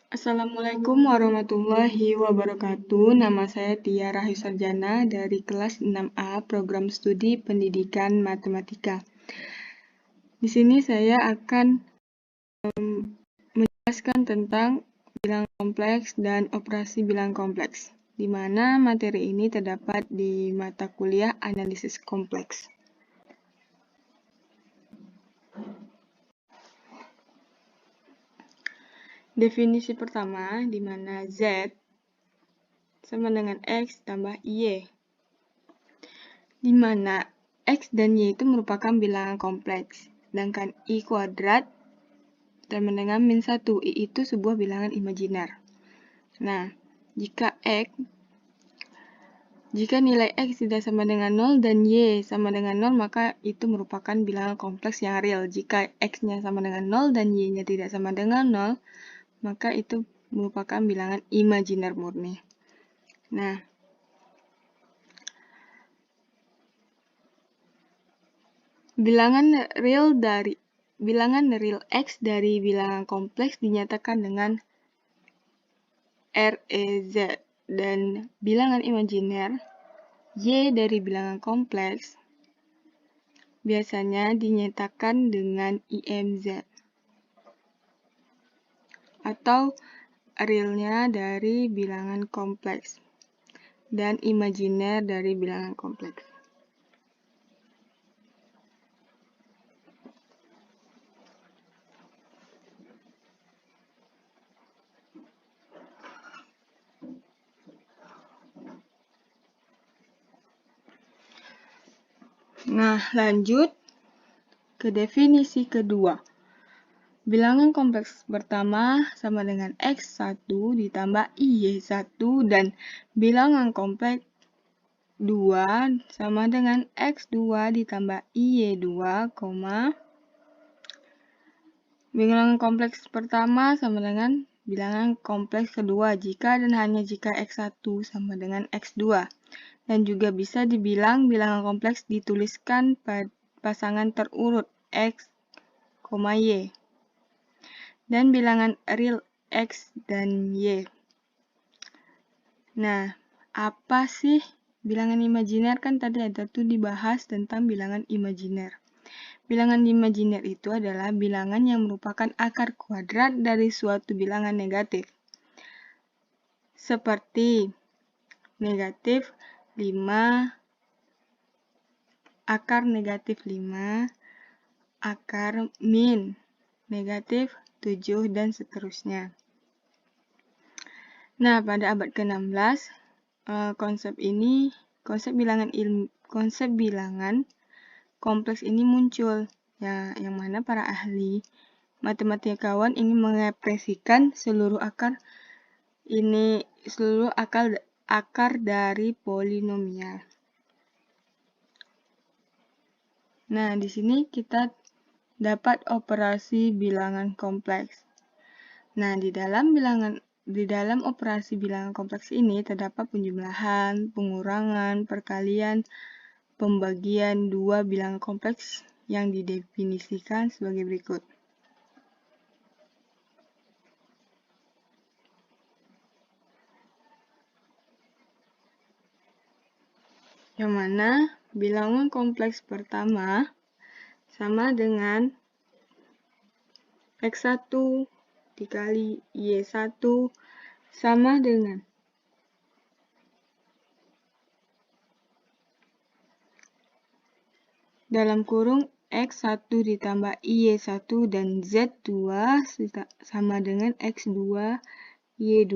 Assalamualaikum warahmatullahi wabarakatuh. Nama saya Tia Rahayu Sarjana dari kelas 6A Program Studi Pendidikan Matematika. Di sini saya akan menjelaskan tentang bilangan kompleks dan operasi bilangan kompleks, di mana materi ini terdapat di mata kuliah Analisis Kompleks. Definisi pertama, di mana Z sama dengan X tambah Y, di mana X dan Y itu merupakan bilangan kompleks, sedangkan I kuadrat sama dengan min 1, I itu sebuah bilangan imajiner. Nah, jika nilai X tidak sama dengan 0 dan Y sama dengan 0, maka itu merupakan bilangan kompleks yang real. Jika X-nya sama dengan 0 dan Y-nya tidak sama dengan 0, maka itu merupakan bilangan imajiner murni. Nah, bilangan real X dari bilangan kompleks dinyatakan dengan REZ, dan bilangan imajiner Y dari bilangan kompleks biasanya dinyatakan dengan IMZ atau realnya dari bilangan kompleks dan imajiner dari bilangan kompleks. Nah, lanjut ke definisi kedua. Bilangan kompleks pertama sama dengan X1 ditambah Y1, dan bilangan kompleks 2 sama dengan X2 ditambah Y2, bilangan kompleks pertama sama dengan bilangan kompleks kedua jika dan hanya jika X1 sama dengan X2. Dan juga bisa dibilang bilangan kompleks dituliskan pada pasangan terurut X, Y. Dan bilangan real X dan Y. Nah, apa sih bilangan imajiner? Kan tadi ada tuh dibahas tentang bilangan imajiner. Bilangan imajiner itu adalah bilangan yang merupakan akar kuadrat dari suatu bilangan negatif. Seperti negatif 5, akar negatif 5, akar min negatif 7, dan seterusnya. Nah, pada abad ke-16, konsep bilangan kompleks ini muncul, ya, yang mana para ahli matematikawan ingin mengekspresikan seluruh akar dari polinomial. Nah, di sini kita dapat operasi bilangan kompleks. Nah, di dalam operasi bilangan kompleks ini terdapat penjumlahan, pengurangan, perkalian, pembagian dua bilangan kompleks yang didefinisikan sebagai berikut. Yang mana bilangan kompleks pertama sama dengan X1 dikali Y1 sama dengan dalam kurung X1 ditambah Y1 dan Z2 sama dengan X2 Y2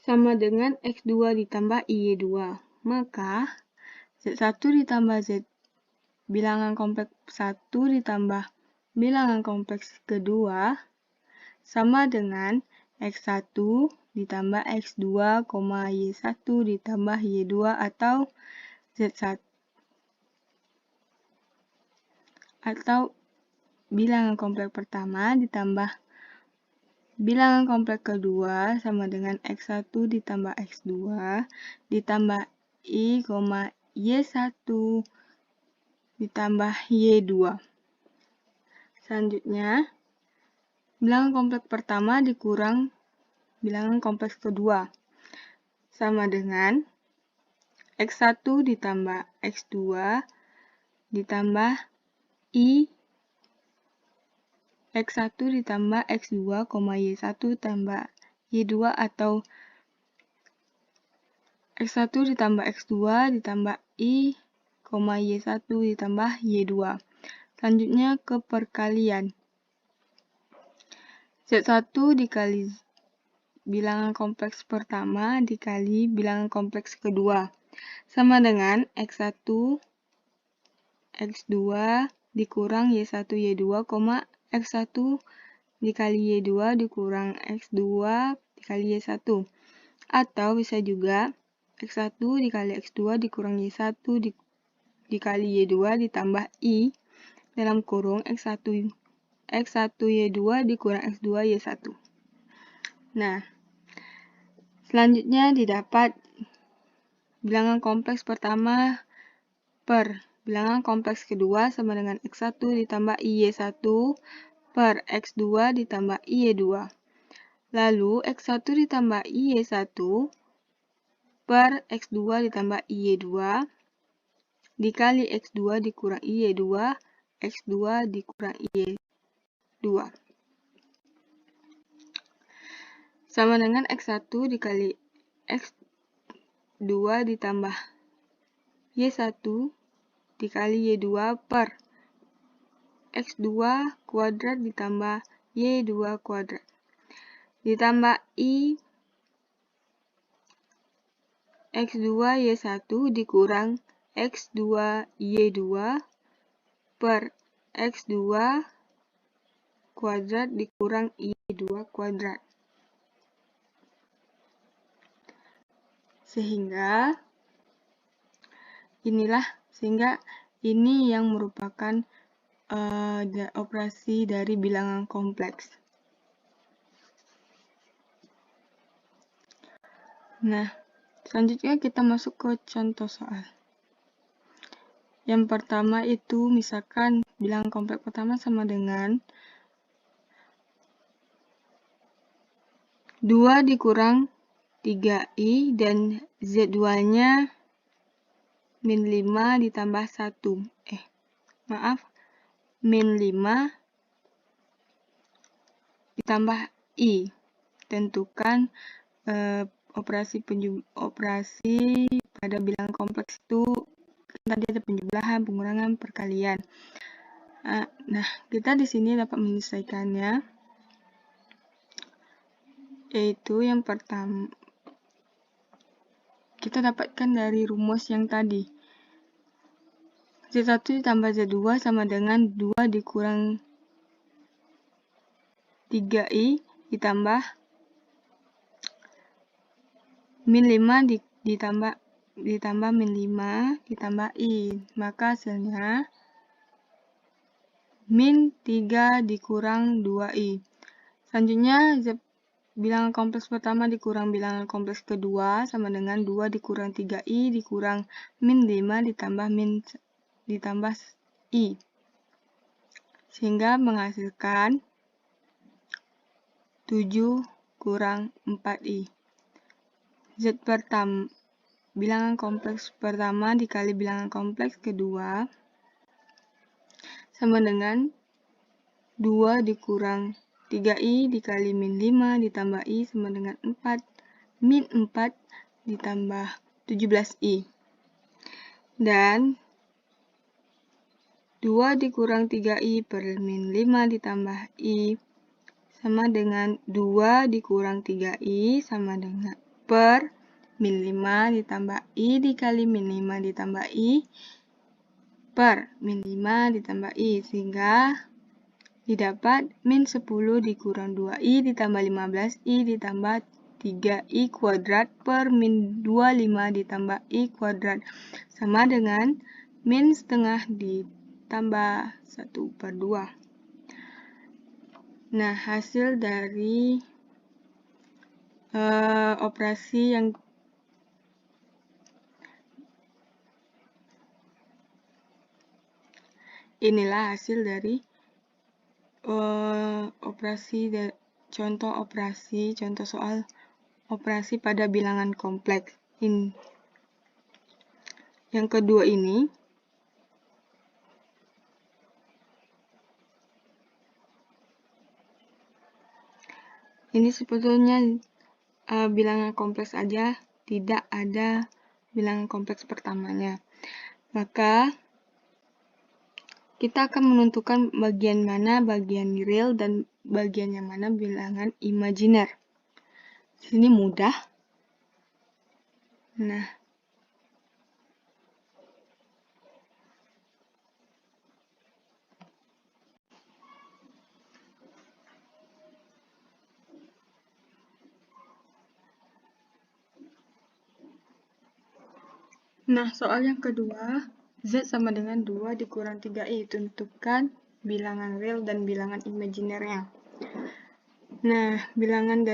sama dengan X2 ditambah Y2. Maka Z1 ditambah bilangan kompleks 1 ditambah bilangan kompleks kedua sama dengan X1 ditambah X2, Y1 ditambah Y2 atau Z1 atau bilangan kompleks pertama ditambah bilangan kompleks kedua sama dengan X1 ditambah X2 ditambah I, Y1 ditambah Y2. Selanjutnya, bilangan kompleks pertama dikurang bilangan kompleks kedua. Sama dengan X1 ditambah X2 ditambah I X1 ditambah X2, Y1 tambah Y2 atau X1 ditambah X2 ditambah I, Y1 ditambah Y2. Selanjutnya ke perkalian. Z1 dikali bilangan kompleks pertama dikali bilangan kompleks kedua. Sama dengan X1, X2 dikurang Y1, Y2, X1 dikali Y2 dikurang X2 dikali Y1. Atau bisa juga X1 dikali X2 dikurang Y1 dikali Y2 ditambah I dalam kurung X1 Y2 dikurang X2 Y1. Nah, selanjutnya didapat bilangan kompleks pertama per bilangan kompleks kedua sama dengan X1 ditambah Y1 per X2 ditambah Y2. Lalu X1 ditambah Y1 per X2 ditambah Y2 dikali X2 dikurang Y2, X2 dikurang Y2. Sama dengan X1 dikali X2 ditambah Y1 dikali Y2 per X2 kuadrat ditambah Y2 kuadrat. Ditambah I X2 Y1 dikurang X2 Y2 per X2 kuadrat dikurang Y2 kuadrat. Sehingga ini yang merupakan operasi dari bilangan kompleks. Nah, selanjutnya kita masuk ke contoh soal. Yang pertama itu misalkan bilangan kompleks pertama sama dengan 2 dikurang 3i dan Z2-nya min 5 ditambah 1. Min 5 ditambah I. Tentukan operasi pada bilangan kompleks itu tadi ada penjumlahan, pengurangan, perkalian. Nah, kita di sini dapat menyelesaikannya, yaitu yang pertama kita dapatkan dari rumus yang tadi. Z1 ditambah Z2 sama dengan 2 dikurang 3i ditambah min 5 ditambah min 5 ditambah i. Maka hasilnya min 3 dikurang 2i. Selanjutnya bilangan kompleks pertama dikurang bilangan kompleks kedua sama dengan 2 dikurang 3i dikurang min 5 ditambah i. Sehingga menghasilkan 7 kurang 4i. Bilangan kompleks pertama dikali bilangan kompleks kedua sama dengan 2 dikurang 3i dikali min 5 ditambah i sama dengan 4. Min 4 ditambah 17i. Dan 2 dikurang 3i per min 5 ditambah i sama dengan 2 dikurang 3i sama dengan per min 5 ditambah i dikali min 5 ditambah i per min 5 ditambah i. Sehingga didapat min 10 dikurang 2i ditambah 15i ditambah 3i kuadrat per min 25 ditambah i kuadrat sama dengan min setengah ditambah 1/2. Nah, hasil dari operasi yang inilah hasil dari contoh soal operasi pada bilangan kompleks. Yang kedua ini sebetulnya bilangan kompleks aja, tidak ada bilangan kompleks pertamanya. Maka kita akan menentukan bagian mana bagian real dan bagian yang mana bilangan imajiner. Di sini mudah. Nah, soal yang kedua, Z sama dengan 2 dikurang 3i. Tentukan bilangan real dan bilangan imajinernya. Nah, bilangan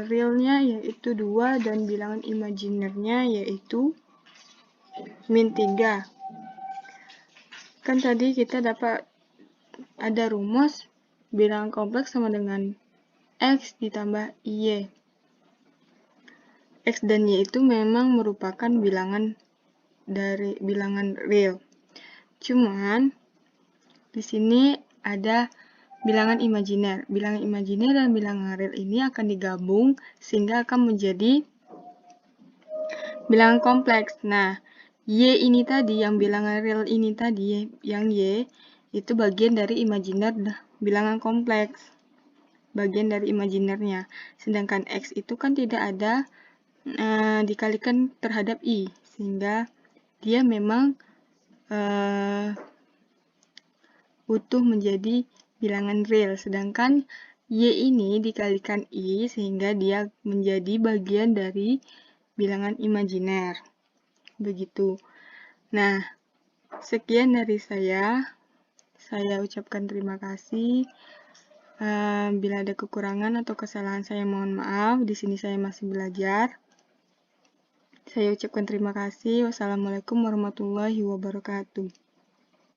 realnya yaitu 2 dan bilangan imajinernya yaitu min 3. Kan tadi kita dapat ada rumus bilangan kompleks sama dengan X ditambah Y. X dan Y itu memang merupakan bilangan real. Cuman di sini ada bilangan imajiner. Bilangan imajiner dan bilangan real ini akan digabung sehingga akan menjadi bilangan kompleks. Nah, Y ini tadi, yang bilangan real ini tadi, yang Y, itu bagian dari imajiner bilangan kompleks. Bagian dari imajinernya. Sedangkan X itu kan tidak ada dikalikan terhadap I, sehingga dia memang utuh menjadi bilangan real. Sedangkan Y ini dikalikan I, sehingga dia menjadi bagian dari bilangan imajiner. Begitu. Nah, sekian dari saya. Saya ucapkan terima kasih. Bila ada kekurangan atau kesalahan saya mohon maaf. Di sini saya masih belajar. Saya ucapkan terima kasih. Wassalamualaikum warahmatullahi wabarakatuh.